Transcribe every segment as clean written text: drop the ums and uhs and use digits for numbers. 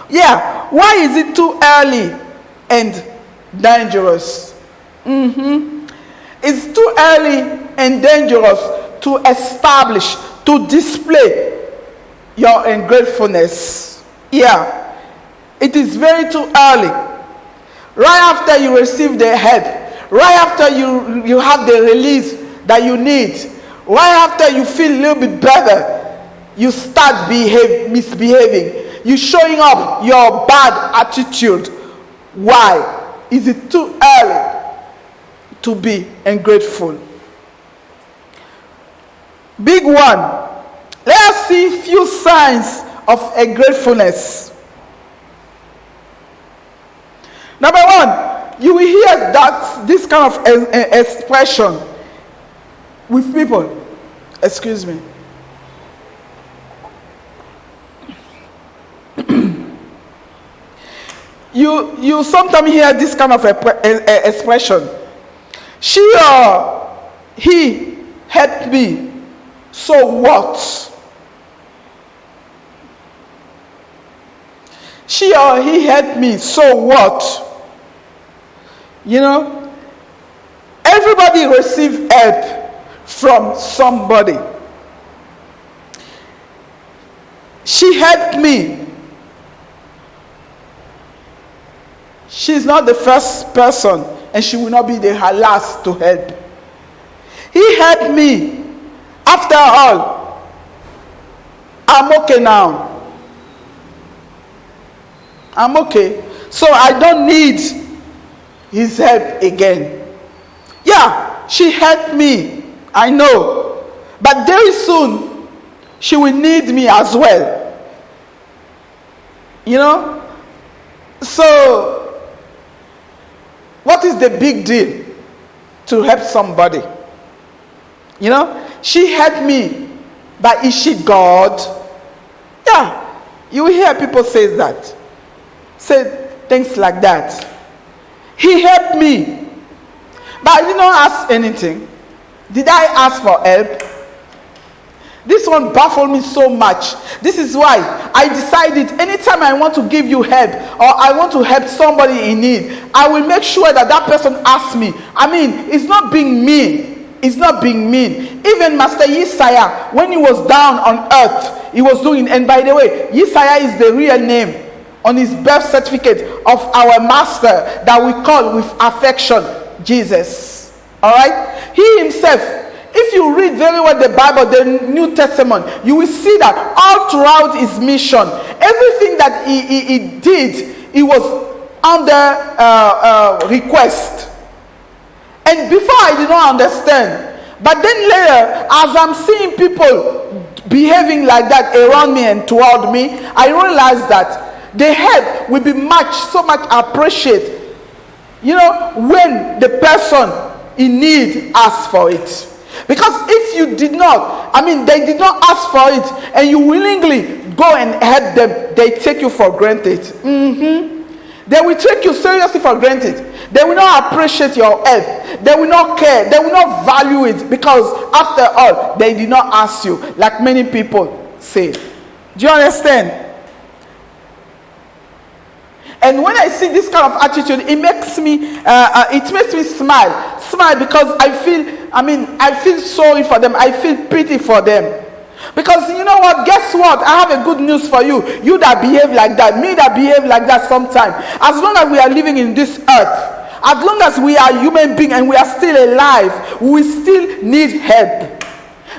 Yeah, why is it too early and dangerous? It's too early and dangerous to establish, to display your ungratefulness. Yeah, it is very too early. Right after you receive the help, right after you have the release that you need, right after you feel a little bit better, you start misbehaving. You're showing up your bad attitude. Why? Is it too early to be ungrateful? Big one. Let us see few signs of ungratefulness. Number one, you will hear that this kind of expression with people. Excuse me. You sometimes hear this kind of expression. She or he helped me, so what? She or he helped me, so what? You know, everybody receives help from somebody. She helped me. She's not the first person, and she will not be the last to help. He helped me. After all, I'm okay now. I'm okay. So I don't need his help again. Yeah, she helped me. I know. But very soon, she will need me as well. You know? So, what is the big deal to help somebody? You know, she helped me, but is she God? Yeah, you will hear people say that. Say things like that. He helped me, but I did not ask anything. Did I ask for help? This one baffled me so much. This is why I decided anytime I want to give you help or I want to help somebody in need, I will make sure that that person asks me. I mean, it's not being mean. It's not being mean. Even Master Yesaya, when he was down on earth, he was doing, and by the way, Yesaya is the real name on his birth certificate of our master that we call with affection Jesus. All right? He himself, if you read very well the Bible, the New Testament, you will see that all throughout his mission, everything that he did, he was under request. And before I did not understand. But then later, as I'm seeing people behaving like that around me and toward me, I realized that the help will be so much appreciated, you know, when the person in need asks for it. Because if you did not, they did not ask for it, and you willingly go and help them, they take you for granted. They will take you seriously for granted. They will not appreciate your help. They will not care. They will not value it, because after all, they did not ask you, like many people say. Do you understand? And when I see this kind of attitude, it makes me smile because I feel sorry for them. I feel pity for them. Because you know what? Guess what? I have a good news for you. You that behave like that, me that behave like that sometimes. As long as we are living in this earth, as long as we are human beings and we are still alive, we still need help.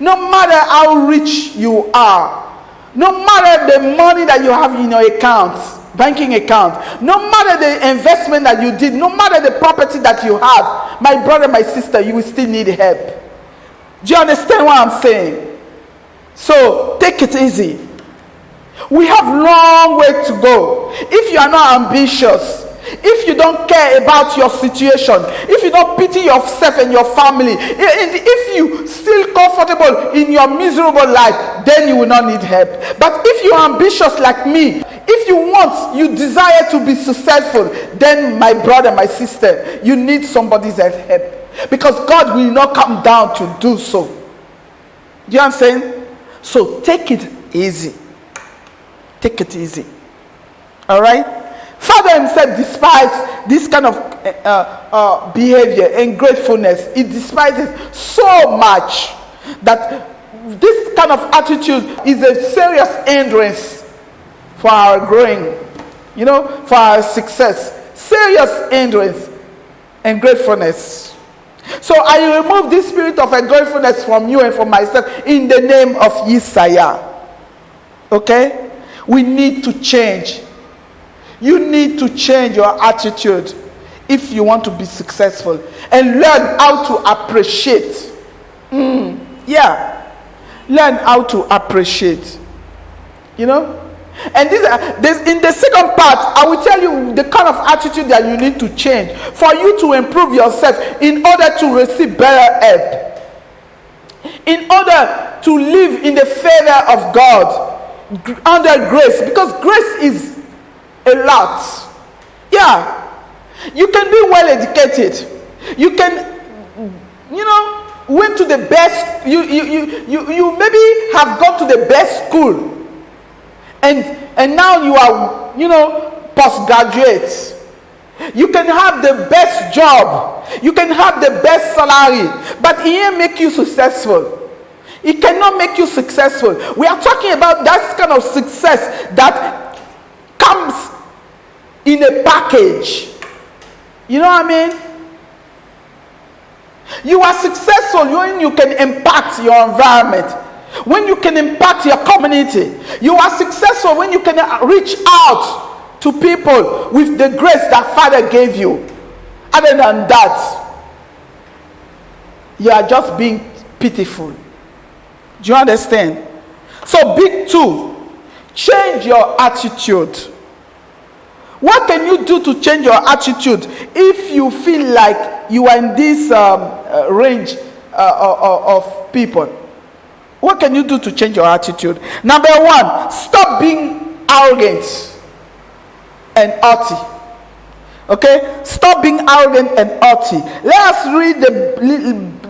No matter how rich you are, no matter the money that you have in your accounts, banking account, no matter the investment that you did, no matter the property that you have, my brother, my sister, you will still need help. Do you understand what I'm saying? So take it easy. We have long way to go. If you are not ambitious, if you don't care about your situation, if you don't pity yourself and your family, and if you still comfortable in your miserable life, then you will not need help. But if you are ambitious like me, if you desire to be successful, then my brother, my sister, you need somebody's help. Because God will not come down to do so. Do you understand? So take it easy. Take it easy. All right? Father himself despises this kind of behavior and gratefulness. He despises so much that this kind of attitude is a serious hindrance for our growing, for our success. Serious hindrance and gratefulness. So I remove this spirit of ungratefulness from you and from myself in the name of Yesaya. Okay? We need to change. You need to change your attitude if you want to be successful and learn how to appreciate. Learn how to appreciate. And this in the second part, I will tell you the kind of attitude that you need to change for you to improve yourself in order to receive better help. In order to live in the favor of God under grace, because grace is a lot. You can be well educated. You can, went to the best. You maybe have gone to the best school, and now you are, postgraduate. You can have the best job. You can have the best salary, but it ain't make you successful. It cannot make you successful. We are talking about that kind of success that comes in a package. You know what I mean? You are successful when you can impact your environment, when you can impact your community. You are successful when you can reach out to people with the grace that Father gave you. Other than that, you are just being pitiful. Do you understand? So big two, change your attitude. What can you do to change your attitude if you feel like you are in this range of people? What can you do to change your attitude? Number one, stop being arrogant and haughty. Okay? Stop being arrogant and haughty. Let us read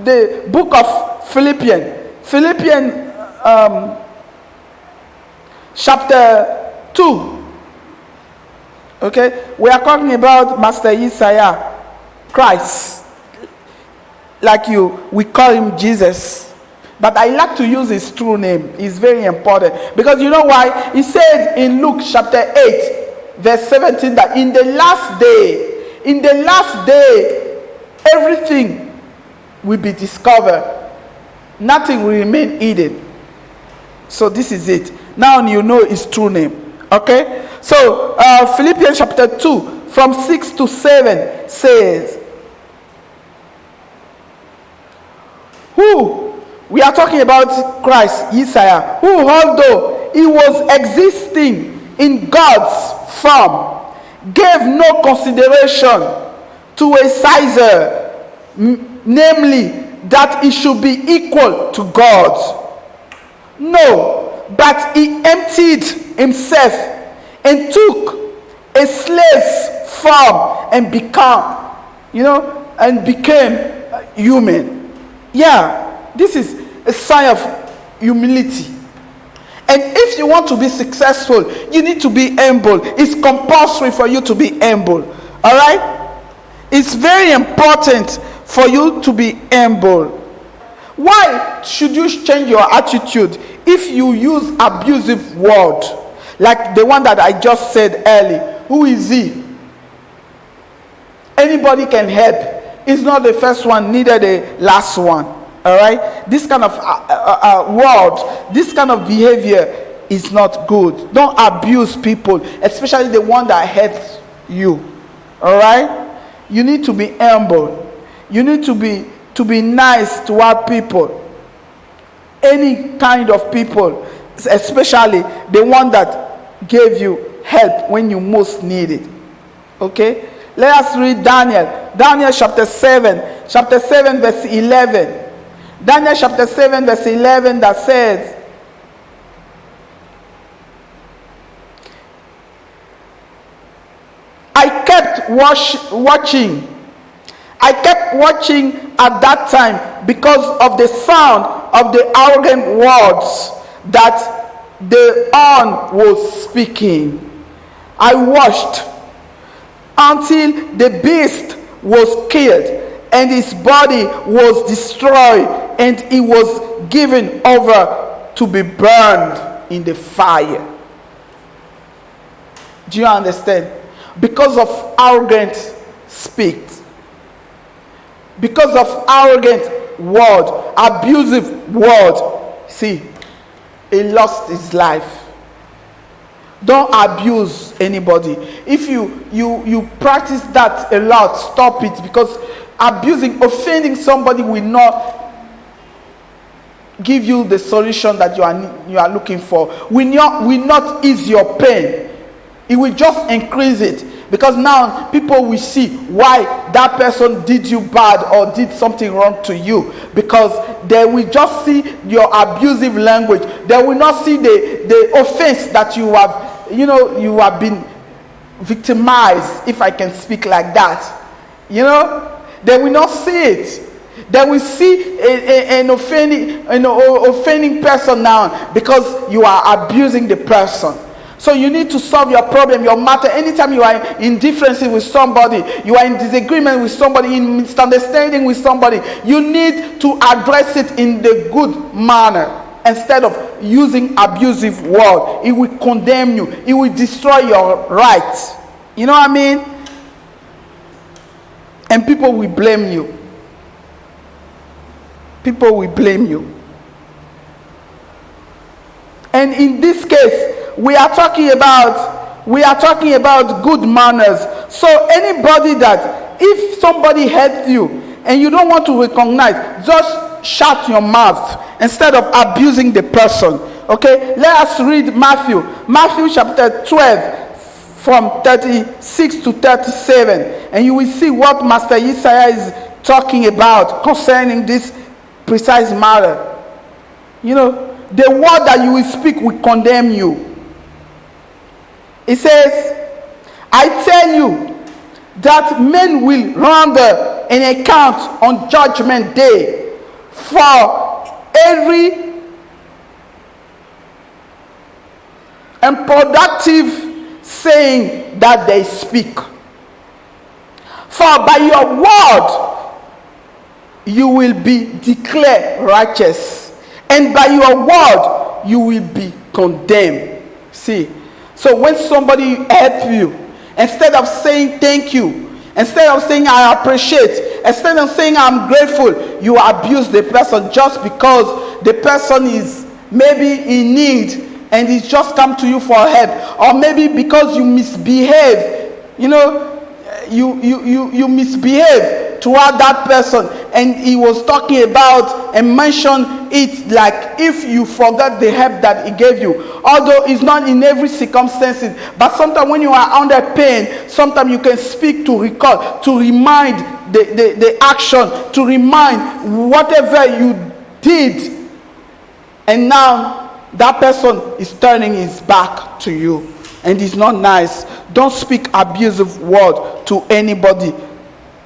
the book of Philippians. Philippians chapter 2. Okay, we are talking about Master Yesaya, Christ. We call him Jesus. But I like to use his true name. It's very important. Because you know why? He said in Luke chapter 8, verse 17, that in the last day, everything will be discovered. Nothing will remain hidden. So this is it. Now you know his true name. Okay? So, Philippians chapter 2, from 6 to 7 says, we are talking about Christ, Yesaya, who although he was existing in God's form, gave no consideration to a Caesar, namely, that he should be equal to God. No, but he emptied himself and took a slave's form and became human. This is a sign of humility. And if you want to be successful, you need to be humble. It's compulsory for you to be humble. All right? It's very important for you to be humble. Why should you change your attitude if you use abusive word? Like the one that I just said earlier. Who is he? Anybody can help. It's not the first one, neither the last one. All right? This kind of word, this kind of behavior is not good. Don't abuse people, especially the one that hurts you. All right? You need to be humble. You need to be nice to our people. Any kind of people, especially the one that gave you help when you most need it. Okay? Let us read Daniel chapter 7 verse 11. Daniel chapter 7 verse 11 that says, I kept watching at that time because of the sound of the arrogant words that the horn was speaking. I watched until the beast was killed and his body was destroyed and he was given over to be burned in the fire. Do you understand? Because of arrogant speech, because of arrogant word, abusive word, see, he lost his life. Don't abuse anybody. If you practice that a lot, stop it, because abusing, offending somebody will not give you the solution that you are looking for. Will not ease your pain. It will just increase it, because now people will see why that person did you bad or did something wrong to you, because they will just see your abusive language. They will not see the offense that you have been victimized, if I can speak like that. They will not see it. They will see an offending person now, because you are abusing the person. So you need to solve your problem, your matter. Anytime you are in differences with somebody, you are in disagreement with somebody, in misunderstanding with somebody, you need to address it in the good manner instead of using abusive words. It will condemn you. It will destroy your rights. You know what I mean? And people will blame you. People will blame you. And in this case, we are talking about good manners. So anybody that, if somebody hurts you and you don't want to recognize, just shut your mouth instead of abusing the person. Okay, let us read Matthew chapter 12 from 36 to 37, and you will see what Master Isaiah is talking about concerning this precise matter. The word that you will speak will condemn you. It says, I tell you that men will render an account on judgment day for every unproductive saying that they speak. For by your word you will be declared righteous, and by your word you will be condemned. See, so when somebody helps you, instead of saying thank you, instead of saying I appreciate, instead of saying I'm grateful, you abuse the person just because the person is maybe in need and he's just come to you for help, or maybe because you misbehave, you misbehave toward that person, and he was talking about and mentioned it like if you forgot the help that he gave you. Although it's not in every circumstances, but sometimes when you are under pain, sometimes you can speak to recall, to remind the action, to remind whatever you did, and now that person is turning his back to you, and it's not nice. Don't speak abusive word to anybody.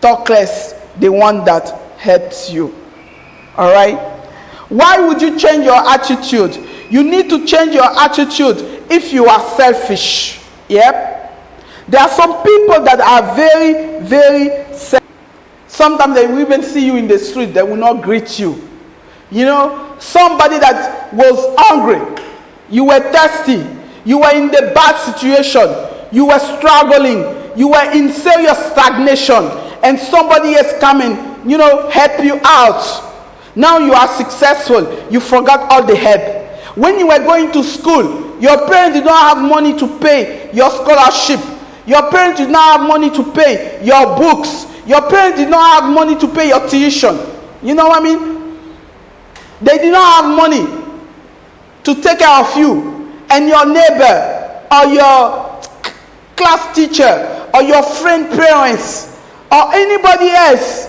Talk less the one that hurts you. All right? Why would you change your attitude? You need to change your attitude if you are selfish. Yep. There are some people that are very, very selfish. Sometimes they will even see you in the street, they will not greet you. Somebody that was hungry, you were thirsty, you were in the bad situation, you were struggling, you were in serious stagnation, and somebody else coming, help you out. Now you are successful, you forgot all the help. When you were going to school, your parents did not have money to pay your scholarship. Your parents did not have money to pay your books. Your parents did not have money to pay your tuition. You know what I mean? They did not have money to take care of you, and your neighbor or your class teacher or your friend parents or anybody else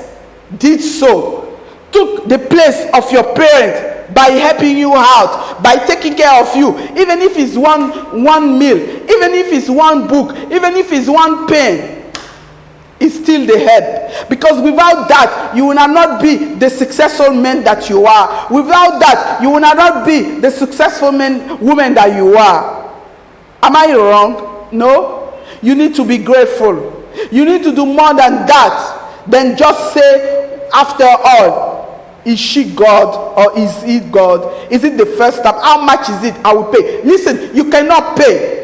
did so, took the place of your parent by helping you out, by taking care of you, even if it's one meal, even if it's one book, even if it's one pen. It's still the help, because without that you will not be the successful man that you are. Without that you will not be the successful woman that you are. Am I wrong? No. You need to be grateful. You need to do more than that. Than just say, after all, is she God or is he God? Is it the first time? How much is it? I will pay. Listen, you cannot pay.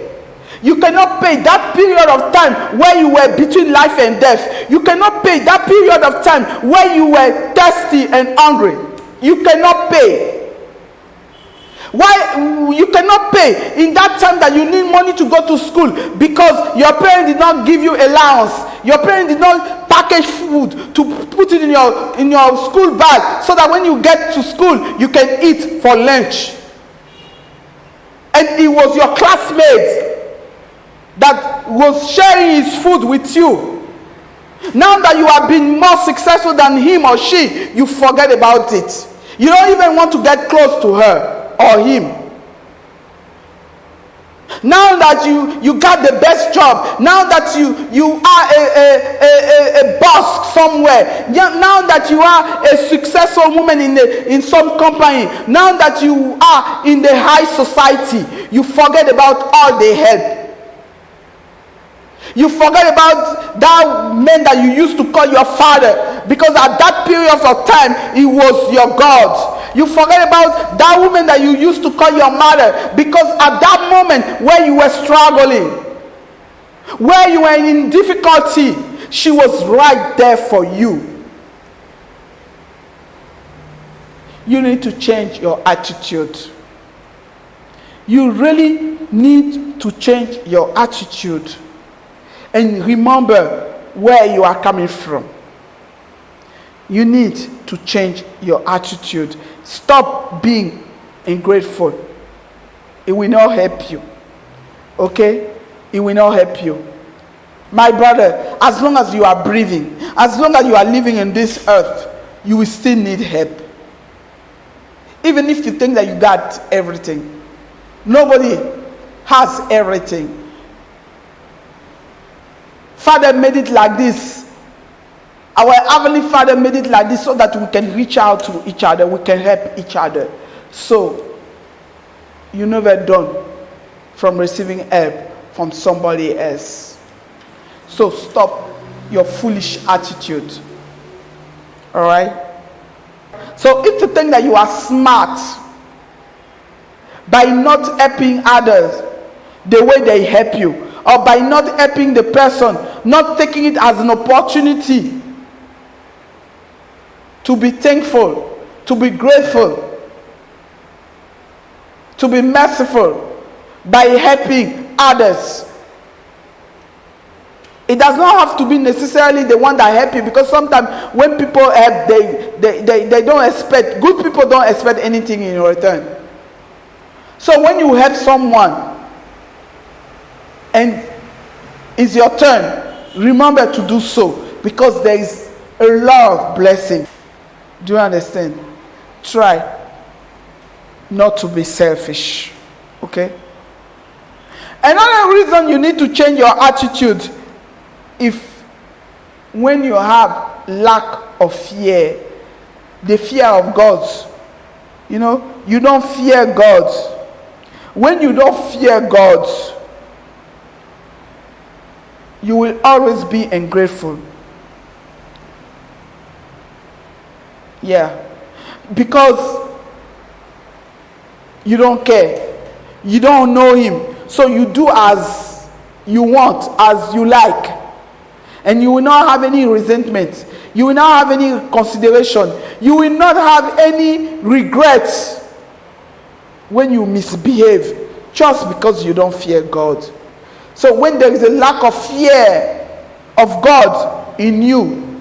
You cannot pay that period of time where you were between life and death. You cannot pay that period of time where you were thirsty and hungry. You cannot pay. Why you cannot pay in that time that you need money to go to school because your parents did not give you allowance. Your parents did not package food to put it in your school bag so that when you get to school you can eat for lunch. And it was your classmate that was sharing his food with you. Now that you have been more successful than him or she, you forget about it. You don't even want to get close to her or him. Now that you got the best job, now that you are a boss somewhere, now that you are a successful woman in some company, now that you are in the high society, you forget about all the help. You forget about that man that you used to call your father, because at that period of time he was your God. You forget about that woman that you used to call your mother, because at that moment where you were struggling, where you were in difficulty, she was right there for you. You need to change your attitude. You really need to change your attitude. And remember where you are coming from. You need to change your attitude. Stop being ungrateful. It will not help you. Okay? It will not help you. My brother, as long as you are breathing, as long as you are living in this earth, you will still need help. Even if you think that you got everything. Nobody has everything. Father made it like this. Our Heavenly Father made it like this so that we can reach out to each other. We can help each other. So, you're never done from receiving help from somebody else. So, stop your foolish attitude. Alright? So, if you think that you are smart by not helping others the way they help you, or by not helping the person, not taking it as an opportunity to be thankful, to be grateful, to be merciful by helping others. It does not have to be necessarily the one that help you, because sometimes when people help, they don't expect, good people don't expect anything in return. So when you help someone and it's your turn, remember to do so, because there is a lot of blessing. Do you understand? Try not to be selfish. Okay? Another reason you need to change your attitude, if when you have lack of fear, the fear of God, you don't fear God. When you don't fear God, you will always be ungrateful. Yeah. Because you don't care. You don't know him. So you do as you want, as you like. And you will not have any resentment. You will not have any consideration. You will not have any regrets when you misbehave, just because you don't fear God. So when there is a lack of fear of God in you,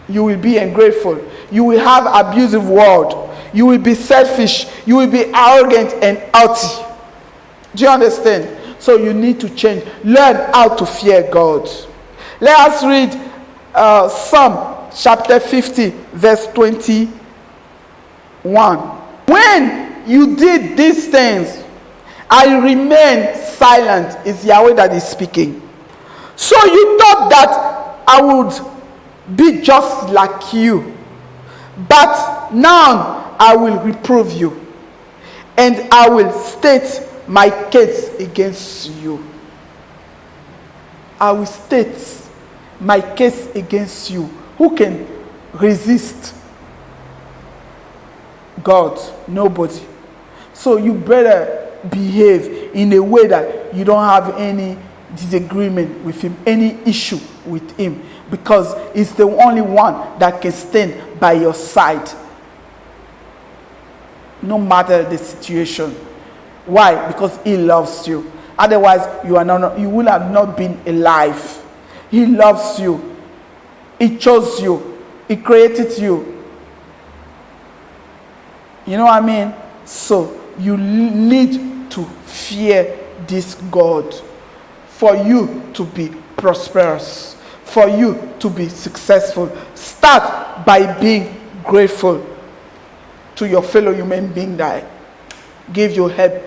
you will be ungrateful. You will have abusive word. You will be selfish. You will be arrogant and haughty. Do you understand? So you need to change. Learn how to fear God. Let us read Psalm chapter 50, verse 21. When you did these things, I remained silent. Is Yahweh that is speaking. So you thought that I would be just like you, but now I will reprove you, and I will state my case against you. I will state my case against you. Who can resist God? Nobody. So you better behave in a way that you don't have any disagreement with him, any issue with him, because he's the only one that can stand by your side, no matter the situation. Why? Because he loves you. Otherwise, you will have not been alive. He loves you. He chose you. He created you. You know what I mean? So you need to fear this God for you to be prosperous, for you to be successful. Start by being grateful to your fellow human being that gave you help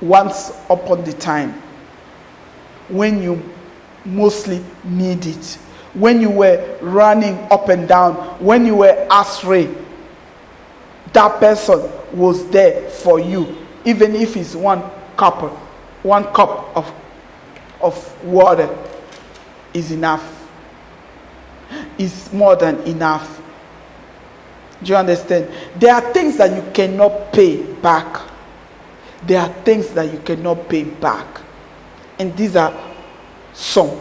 once upon the time when you mostly need it, when you were running up and down, when you were astray. That person was there for you, even if it's one cup of water is enough. It's more than enough. Do you understand? There are things that you cannot pay back. There are things that you cannot pay back. And these are some.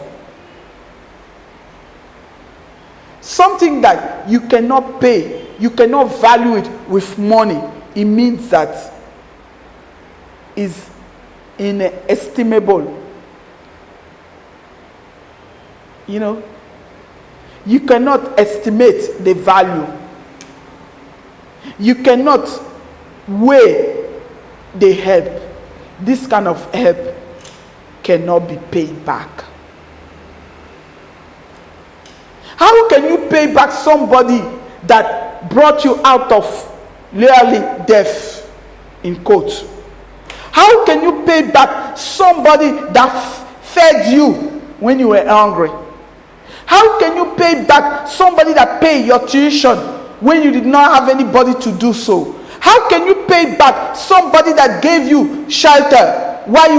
Something that you cannot pay, you cannot value it with money. It means that is inestimable. You know, you cannot estimate the value. You cannot weigh the help. This kind of help cannot be paid back. How can you pay back somebody that brought you out of literally death, in quotes? How can you pay back somebody that fed you when you were hungry? How can you pay back somebody that paid your tuition when you did not have anybody to do so? How can you pay back somebody that gave you shelter while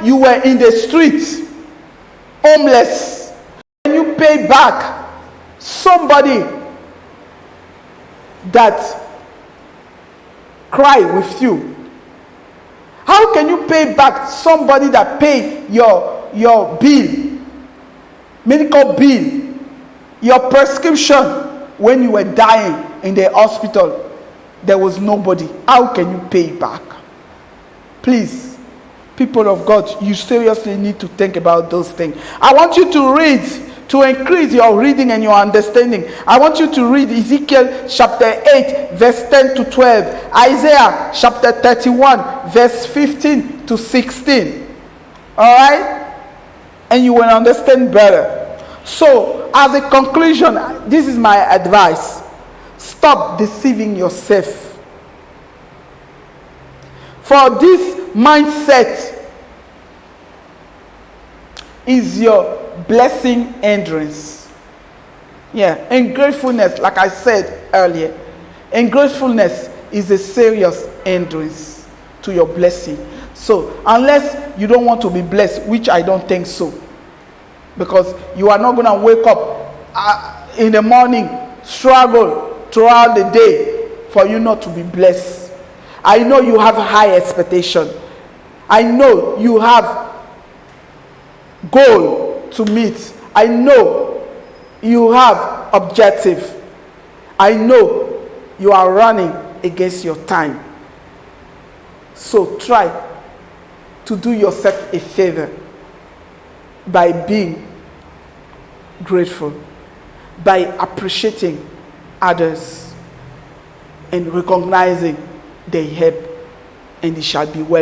you were in the streets, homeless? How can you pay back somebody that cried with you? How can you pay back somebody that paid your bill, medical bill, your prescription when you were dying in the hospital? There was nobody. How can you pay back? Please, people of God, you seriously need to think about those things. I want you to read, to increase your reading and your understanding. I want you to read Ezekiel chapter 8 verse 10 to 12, Isaiah chapter 31 verse 15 to 16. Alright? And you will understand better. So, as a conclusion, this is my advice. Stop deceiving yourself. For this mindset is your blessing hindrance. Yeah, and gratefulness, like I said earlier, and gratefulness is a serious hindrance to your blessing. So, unless you don't want to be blessed, which I don't think so, because you are not going to wake up in the morning, struggle throughout the day for you not to be blessed. I know you have high expectation. I know you have goal to meet. I know you have objective. I know you are running against your time. So try to do yourself a favor by being grateful, by appreciating others and recognizing their help, and it shall be well.